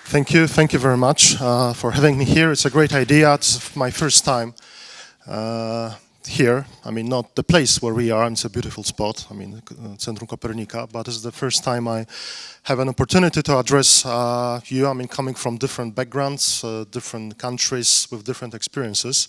Thank you very much for having me here. It's a great idea. It's my first time here. I mean, not the place where we are, it's a beautiful spot, I mean, Centrum Kopernika, but it's the first time I have an opportunity to address you. I mean, coming from different backgrounds, different countries with different experiences.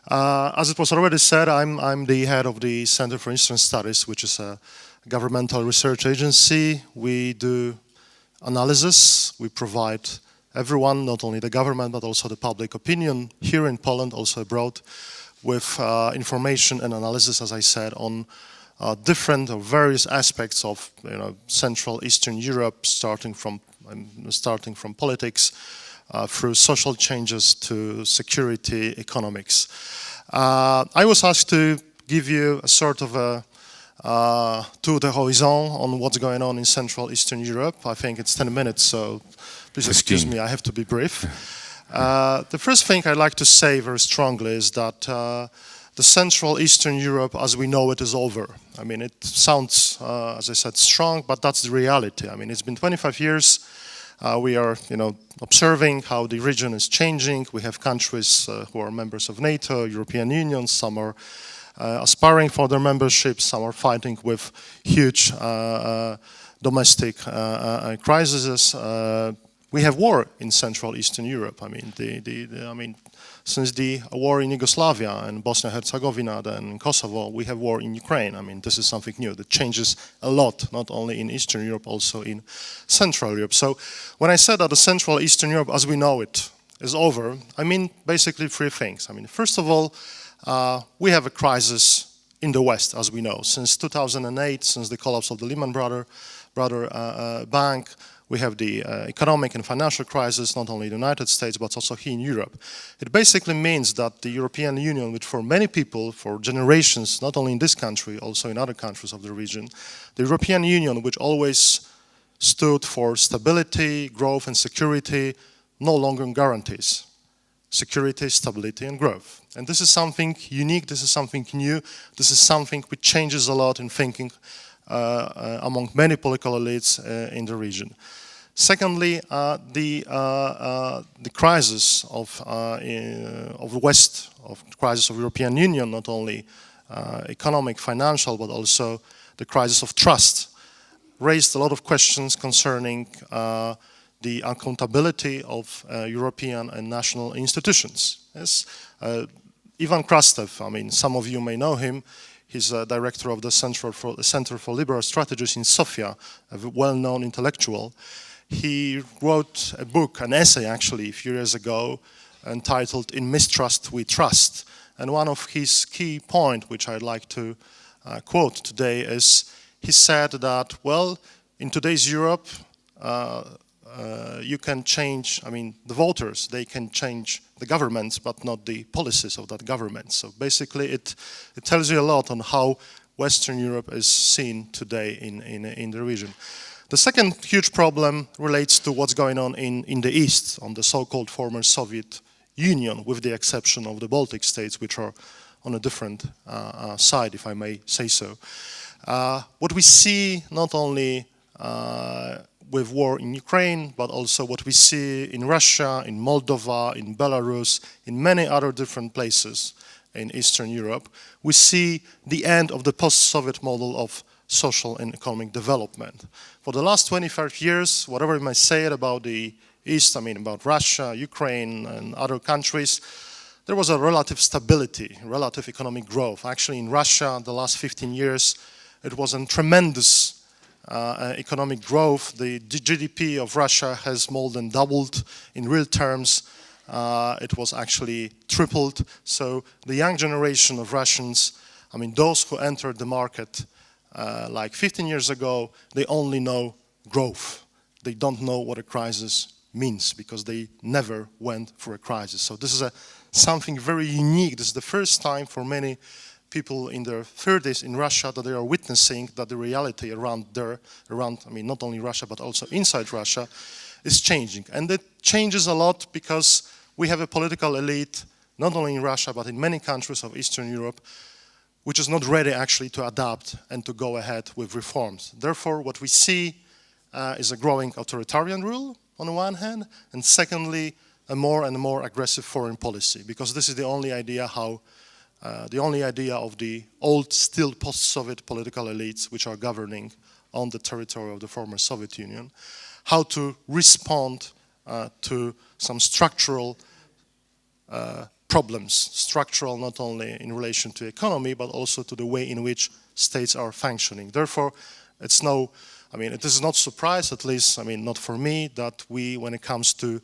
As it was already said, I'm the head of the Center for Eastern Studies, which is a governmental research agency. We do analysis. We provide everyone, not only the government, but also the public opinion here in Poland, also abroad, with information and analysis, as I said, on different or various aspects of Central Eastern Europe, starting from politics, through social changes to security, economics. I was asked to give you a sort of a tour de horizon on what's going on in Central Eastern Europe. I think it's 10 minutes, so please excuse me, I have to be brief. The first thing I'd like to say very strongly is that the Central Eastern Europe as we know it is over. I mean, it sounds, as I said, strong, but that's the reality. I mean, it's been 25 years. We are, observing how the region is changing. We have countries who are members of NATO, European Union. Some are aspiring for their membership. Some are fighting with huge domestic crises. We have war in Central Eastern Europe. I mean, since the war in Yugoslavia and Bosnia-Herzegovina, then Kosovo, we have war in Ukraine. I mean, this is something new that changes a lot, not only in Eastern Europe, also in Central Europe. So when I said that the Central Eastern Europe, as we know it, is over, I mean basically three things. I mean, first of all, we have a crisis in the West, as we know. Since 2008, since the collapse of the Lehman Brothers Bank, we have the economic and financial crisis, not only in the United States, but also here in Europe. It basically means that the European Union, which for many people, for generations, not only in this country, also in other countries of the region, the European Union, which always stood for stability, growth and security, no longer guarantees security, stability and growth. And this is something unique, this is something new, this is something which changes a lot in thinking among many political elites in the region. Secondly, the crisis of the West, of the crisis of European Union, not only economic, financial, but also the crisis of trust, raised a lot of questions concerning the accountability of European and national institutions. Yes? Ivan Krastev, I mean, some of you may know him. He's a director of the Center for Liberal Strategies in Sofia, a well-known intellectual. He wrote a book, an essay actually, a few years ago, entitled "In Mistrust We Trust." And one of his key points, which I'd like to quote today, is he said that, well, in today's Europe, you can change, I mean, the voters, they can change the governments, but not the policies of that government. So basically it tells you a lot on how Western Europe is seen today in the region. The second huge problem relates to what's going on in the East, on the so-called former Soviet Union, with the exception of the Baltic states, which are on a different side, if I may say so. What we see not only with war in Ukraine, but also what we see in Russia, in Moldova, in Belarus, in many other different places in Eastern Europe, we see the end of the post-Soviet model of social and economic development. For the last 25 years, whatever you may say about the East, I mean about Russia, Ukraine and other countries, there was a relative stability, relative economic growth. Actually in Russia, the last 15 years, it was a tremendous economic growth. The GDP of Russia has more than doubled in real terms. It was actually tripled. So the young generation of Russians, I mean those who entered the market like 15 years ago, they only know growth. They don't know what a crisis means because they never went through a crisis. So this is something very unique. This is the first time for many people in their 30s in Russia that they are witnessing that the reality around, I mean, not only Russia, but also inside Russia, is changing. And it changes a lot because we have a political elite, not only in Russia, but in many countries of Eastern Europe, which is not ready actually to adapt and to go ahead with reforms. Therefore, what we see is a growing authoritarian rule on the one hand, and secondly, a more and more aggressive foreign policy, because this is the only idea how, the only idea of the old, still post-Soviet political elites which are governing on the territory of the former Soviet Union, how to respond to some structural problems, structural not only in relation to economy, but also to the way in which states are functioning. Therefore, it's no, I mean, it is not surprise, at least, I mean, not for me, that we, when it comes to,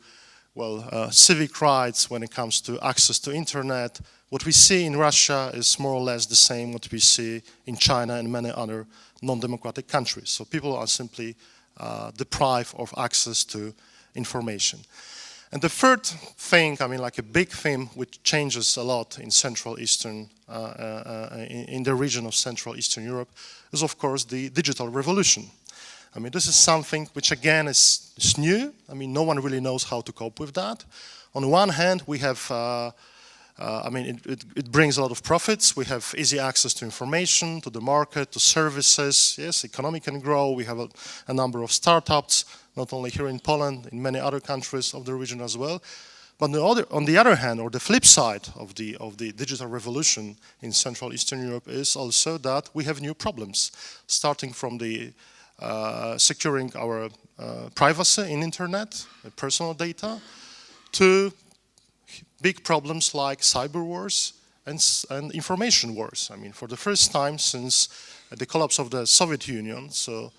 well, civic rights, when it comes to access to internet, what we see in Russia is more or less the same what we see in China and many other non-democratic countries. So people are simply deprived of access to information. And the third thing, I mean, like a big theme which changes a lot in Central Eastern, in the region of Central Eastern Europe, is of course the digital revolution. I mean, this is something which again is new. I mean, no one really knows how to cope with that. On the one hand, we have, I mean, it brings a lot of profits. We have easy access to information, to the market, to services. Yes, economy can grow. We have a number of startups, not only here in Poland, in many other countries of the region as well. But on the other hand, or the flip side of the digital revolution in Central Eastern Europe is also that we have new problems, starting from the securing our privacy in internet, personal data, to big problems like cyber wars and information wars. I mean, for the first time since the collapse of the Soviet Union, so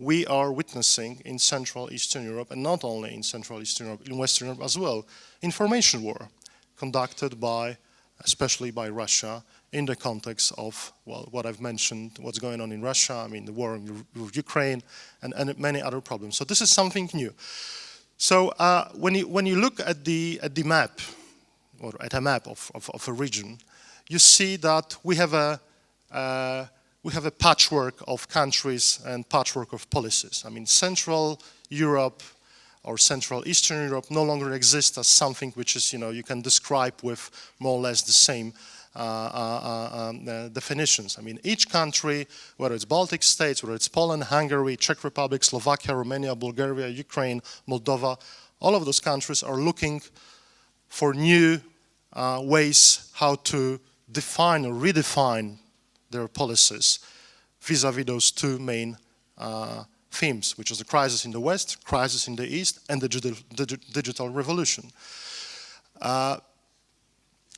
we are witnessing in Central Eastern Europe, and not only in Central Eastern Europe, in Western Europe as well, information war conducted by, especially by Russia, in the context of, well, what I've mentioned, what's going on in Russia, I mean, the war in Ukraine, and many other problems. So this is something new. So when you look at the map, or at a map of a region, you see that we have a patchwork of countries and patchwork of policies. I mean, Central Europe or Central Eastern Europe no longer exists as something which is, you know, you can describe with more or less the same definitions. I mean, each country, whether it's Baltic states, whether it's Poland, Hungary, Czech Republic, Slovakia, Romania, Bulgaria, Ukraine, Moldova, all of those countries are looking for new ways how to define or redefine their policies vis-à-vis those two main themes, which is the crisis in the West, crisis in the East, and the digital revolution.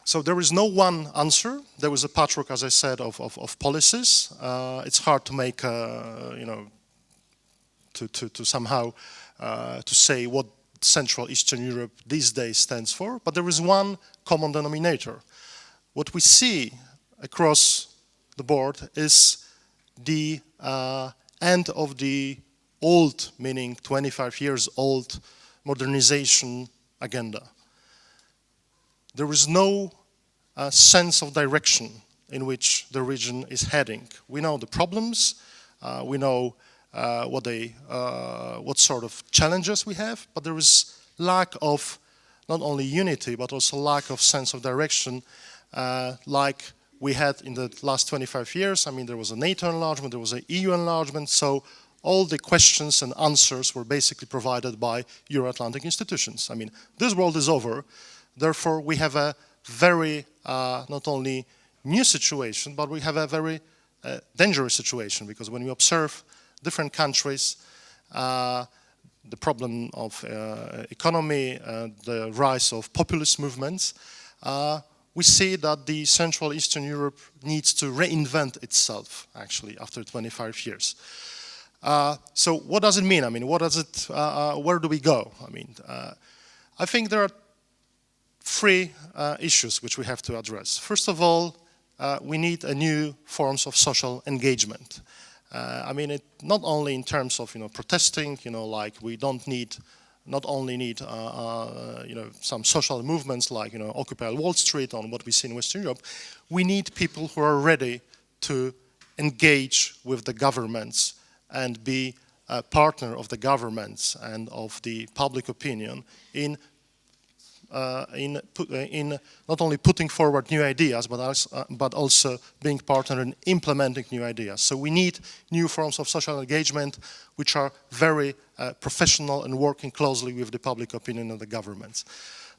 So there is no one answer. There was a patchwork, as I said, of policies. It's hard to make, you know, to somehow to say what Central Eastern Europe these days stands for, but there is one common denominator. What we see across the board is the end of the old, meaning 25 years old, modernization agenda. There is no sense of direction in which the region is heading. We know the problems, we know what sort of challenges we have, but there is lack of not only unity, but also lack of sense of direction, like we had in the last 25 years. I mean, there was a NATO enlargement, there was an EU enlargement, so all the questions and answers were basically provided by Euro-Atlantic institutions. I mean, this world is over, therefore we have a very, not only new situation, but we have a very dangerous situation, because when we observe different countries, the problem of economy, the rise of populist movements, we see that the Central Eastern Europe needs to reinvent itself, actually, after 25 years. So what does it mean? I mean, what does it, where do we go? I mean, I think there are three issues which we have to address. First of all, we need a new forms of social engagement. I mean, it not only in terms of, you know, protesting, you know, like we don't need, not only need, you know, some social movements like, you know, Occupy Wall Street on what we see in Western Europe. We need people who are ready to engage with the governments and be a partner of the governments and of the public opinion in in not only putting forward new ideas, but also being partner in implementing new ideas. So we need new forms of social engagement which are very professional and working closely with the public opinion and the governments.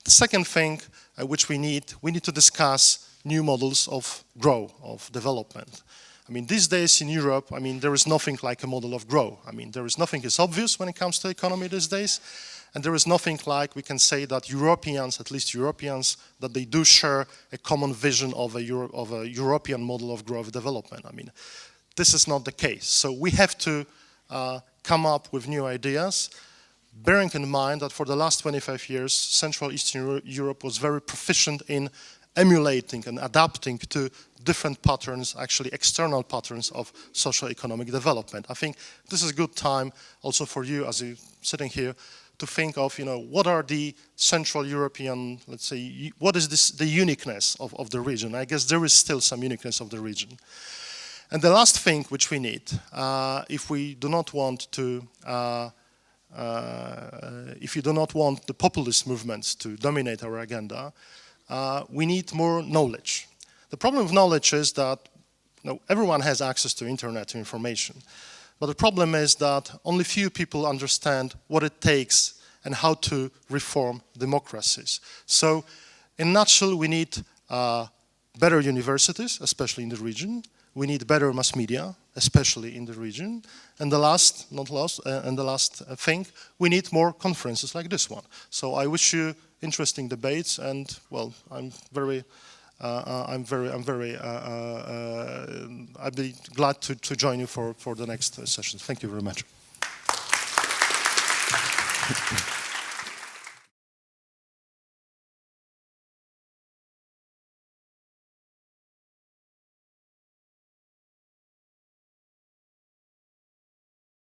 The second thing which we need to discuss new models of growth, of development. I mean, these days in Europe, I mean, there is nothing like a model of growth. I mean, there is nothing is obvious when it comes to economy these days, and there is nothing like we can say that Europeans, at least Europeans, that they do share a common vision of a European model of growth development. I mean, this is not the case. So we have to come up with new ideas, bearing in mind that for the last 25 years, Central Eastern Europe was very proficient in emulating and adapting to different patterns, actually external patterns of socio-economic development. I think this is a good time also for you as you're sitting here to think of, you know, what are the Central European, let's say, what is the uniqueness of the region? I guess there is still some uniqueness of the region. And the last thing which we need, if we do not want to, if you do not want the populist movements to dominate our agenda, we need more knowledge. The problem with knowledge is that, you know, everyone has access to internet information. But the problem is that only few people understand what it takes and how to reform democracies. So, in a nutshell, we need better universities, especially in the region. We need better mass media, especially in the region. And the last, not last, and the last thing, we need more conferences like this one. So I wish you interesting debates, and well, I'd be glad to join you for the next session. Thank you very much.